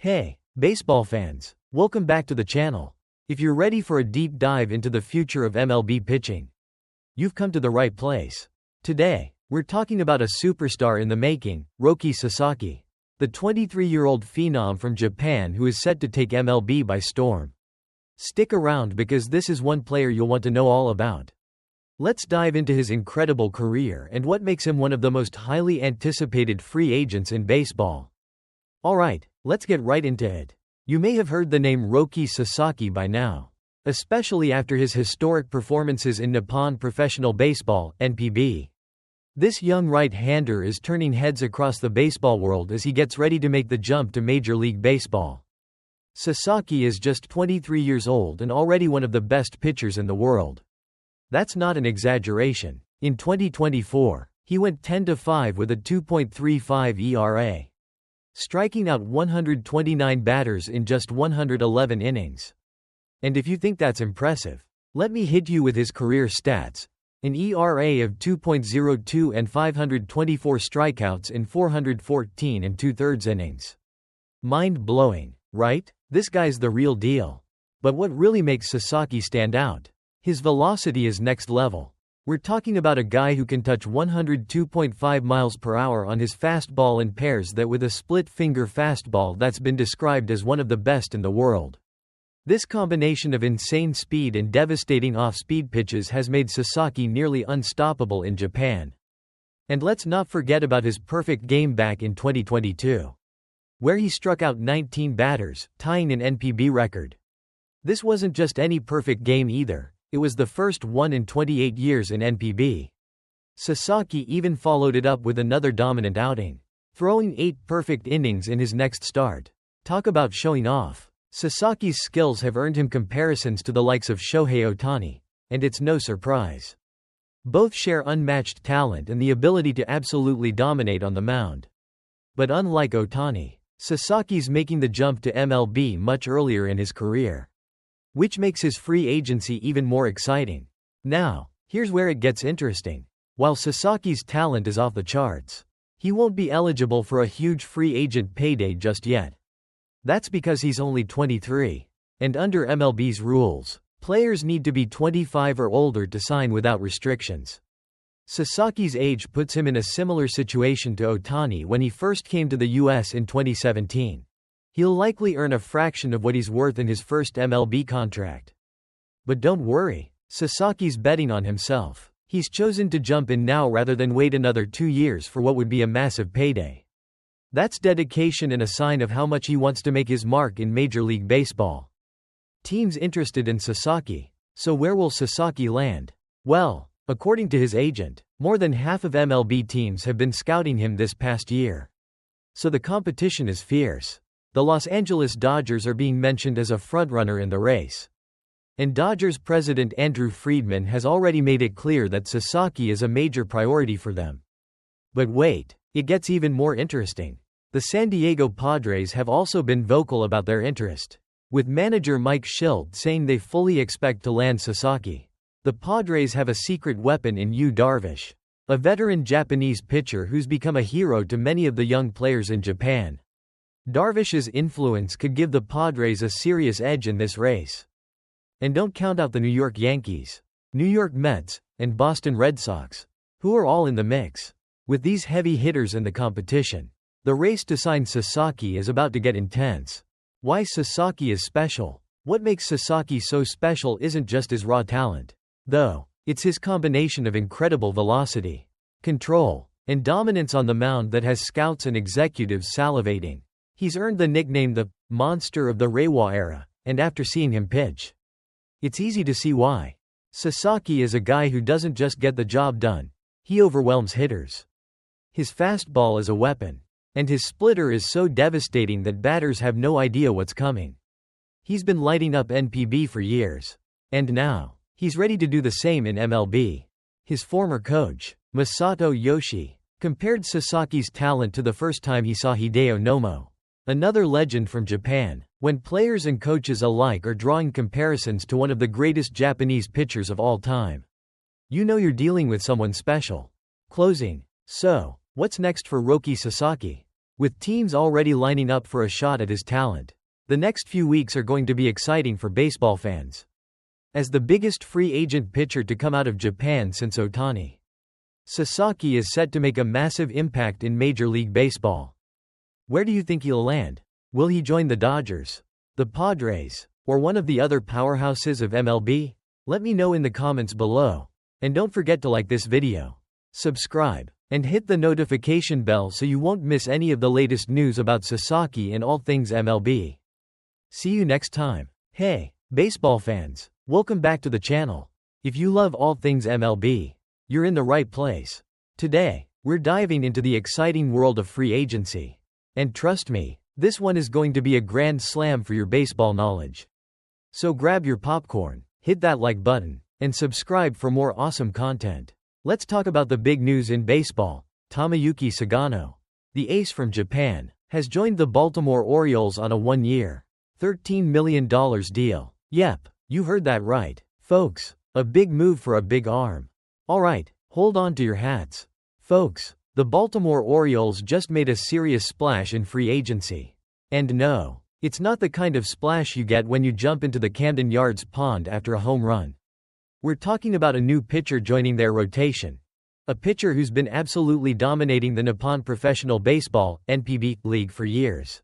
Hey, baseball fans, welcome back to the channel. If you're ready for a deep dive into the future of MLB pitching, you've come to the right place. Today, we're talking about a superstar in the making, Roki Sasaki, the 23-year-old phenom from Japan who is set to take MLB by storm. Stick around because this is one player you'll want to know all about. Let's dive into his incredible career and what makes him one of the most highly anticipated free agents in baseball. Alright, let's get right into it. You may have heard the name Roki Sasaki by now, especially after his historic performances in Nippon Professional Baseball (NPB). This young right-hander is turning heads across the baseball world as he gets ready to make the jump to Major League Baseball. Sasaki is just 23 years old and already one of the best pitchers in the world. That's not an exaggeration. In 2024, he went 10-5 with a 2.35 ERA, striking out 129 batters in just 111 innings. And if you think that's impressive, let me hit you with his career stats. An ERA of 2.02 and 524 strikeouts in 414 and 2/3 innings. Mind-blowing, right? This guy's the real deal. But what really makes Sasaki stand out? His velocity is next level. We're talking about a guy who can touch 102.5 miles per hour on his fastball and pairs that with a split-finger fastball that's been described as one of the best in the world. This combination of insane speed and devastating off-speed pitches has made Sasaki nearly unstoppable in Japan. And let's not forget about his perfect game back in 2022, where he struck out 19 batters, tying an NPB record. This wasn't just any perfect game either. It was the first one in 28 years in NPB. Sasaki even followed it up with another dominant outing, throwing 8 perfect innings in his next start. Talk about showing off. Sasaki's skills have earned him comparisons to the likes of Shohei Ohtani, and it's no surprise. Both share unmatched talent and the ability to absolutely dominate on the mound. But unlike Ohtani, Sasaki's making the jump to MLB much earlier in his career, which makes his free agency even more exciting. Now, here's where it gets interesting. While Sasaki's talent is off the charts, he won't be eligible for a huge free agent payday just yet. That's because he's only 23. And under MLB's rules, players need to be 25 or older to sign without restrictions. Sasaki's age puts him in a similar situation to Ohtani when he first came to the US in 2017. He'll likely earn a fraction of what he's worth in his first MLB contract. But don't worry, Sasaki's betting on himself. He's chosen to jump in now rather than wait another 2 years for what would be a massive payday. That's dedication and a sign of how much he wants to make his mark in Major League Baseball. Teams interested in Sasaki. So where will Sasaki land? Well, according to his agent, more than half of MLB teams have been scouting him this past year. So the competition is fierce. The Los Angeles Dodgers are being mentioned as a frontrunner in the race. And Dodgers president Andrew Friedman has already made it clear that Sasaki is a major priority for them. But wait, it gets even more interesting. The San Diego Padres have also been vocal about their interest, with manager Mike Shildt saying they fully expect to land Sasaki. The Padres have a secret weapon in Yu Darvish, a veteran Japanese pitcher who's become a hero to many of the young players in Japan. Darvish's influence could give the Padres a serious edge in this race. And don't count out the New York Yankees, New York Mets, and Boston Red Sox, who are all in the mix. With these heavy hitters in the competition, the race to sign Sasaki is about to get intense. Why Sasaki is special? What makes Sasaki so special isn't just his raw talent, though. It's his combination of incredible velocity, control, and dominance on the mound that has scouts and executives salivating. He's earned the nickname the monster of the Reiwa era, and after seeing him pitch, it's easy to see why. Sasaki is a guy who doesn't just get the job done, he overwhelms hitters. His fastball is a weapon, and his splitter is so devastating that batters have no idea what's coming. He's been lighting up NPB for years, and now, he's ready to do the same in MLB. His former coach, Masato Yoshii, compared Sasaki's talent to the first time he saw Hideo Nomo, another legend from Japan, when players and coaches alike are drawing comparisons to one of the greatest Japanese pitchers of all time. You know you're dealing with someone special. Closing. So, what's next for Roki Sasaki? With teams already lining up for a shot at his talent, the next few weeks are going to be exciting for baseball fans. As the biggest free agent pitcher to come out of Japan since Ohtani, Sasaki is set to make a massive impact in Major League Baseball. Where do you think he'll land? Will he join the Dodgers, the Padres, or one of the other powerhouses of MLB? Let me know in the comments below. And don't forget to like this video, subscribe, and hit the notification bell so you won't miss any of the latest news about Sasaki and all things MLB. See you next time. Hey, baseball fans, welcome back to the channel. If you love all things MLB, you're in the right place. Today, we're diving into the exciting world of free agency. And trust me, this one is going to be a grand slam for your baseball knowledge. So grab your popcorn, hit that like button, and subscribe for more awesome content. Let's talk about the big news in baseball. Tomoyuki Sugano, the ace from Japan, has joined the Baltimore Orioles on a 1-year, $13 million deal. Yep, you heard that right, folks. A big move for a big arm. Alright, hold on to your hats. Folks, the Baltimore Orioles just made a serious splash in free agency. And no, it's not the kind of splash you get when you jump into the Camden Yards pond after a home run. We're talking about a new pitcher joining their rotation. A pitcher who's been absolutely dominating the Nippon Professional Baseball (NPB) league for years.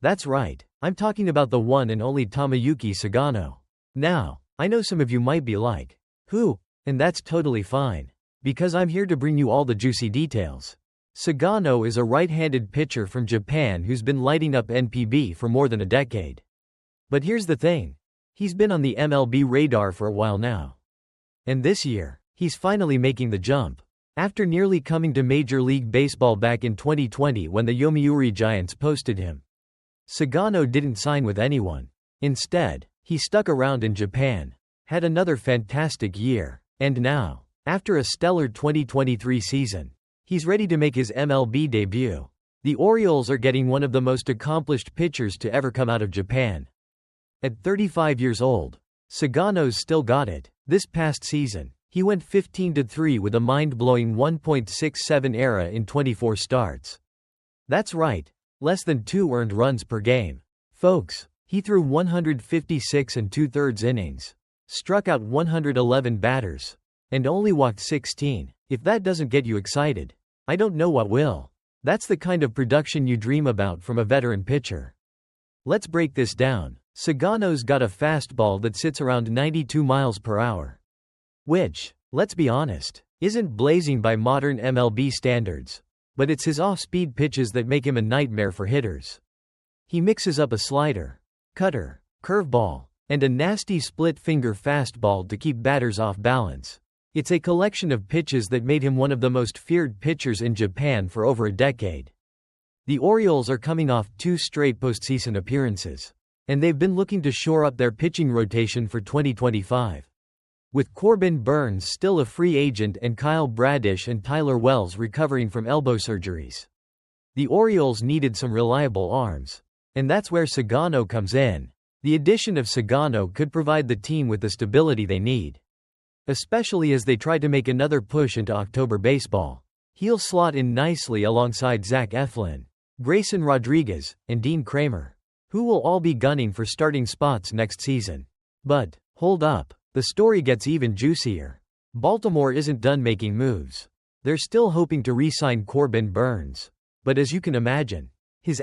That's right, I'm talking about the one and only Tomoyuki Sugano. Now, I know some of you might be like, who? And that's totally fine, because I'm here to bring you all the juicy details. Sugano is a right-handed pitcher from Japan who's been lighting up NPB for more than a decade. But here's the thing. He's been on the MLB radar for a while now. And this year, he's finally making the jump. After nearly coming to Major League Baseball back in 2020 when the Yomiuri Giants posted him, Sugano didn't sign with anyone. Instead, he stuck around in Japan, had another fantastic year, and now, after a stellar 2023 season, he's ready to make his MLB debut. The Orioles are getting one of the most accomplished pitchers to ever come out of Japan. At 35 years old, Sugano's still got it. This past season, he went 15-3 with a mind-blowing 1.67 ERA in 24 starts. That's right, less than 2 earned runs per game. Folks, he threw 156 2/3 innings, struck out 111 batters, and only walked 16. If that doesn't get you excited, I don't know what will. That's the kind of production you dream about from a veteran pitcher. Let's break this down. Sugano's got a fastball that sits around 92 miles per hour. Which, let's be honest, isn't blazing by modern MLB standards. But it's his off-speed pitches that make him a nightmare for hitters. He mixes up a slider, cutter, curveball, and a nasty split-finger fastball to keep batters off balance. It's a collection of pitches that made him one of the most feared pitchers in Japan for over a decade. The Orioles are coming off 2 straight postseason appearances, and they've been looking to shore up their pitching rotation for 2025. With Corbin Burnes still a free agent and Kyle Bradish and Tyler Wells recovering from elbow surgeries, the Orioles needed some reliable arms. And that's where Sugano comes in. The addition of Sugano could provide the team with the stability they need, especially as they try to make another push into October baseball. He'll slot in nicely alongside Zach Eflin, Grayson Rodriguez, and Dean Kramer, who will all be gunning for starting spots next season. But, hold up, the story gets even juicier. Baltimore isn't done making moves. They're still hoping to re-sign Corbin Burnes. But as you can imagine, his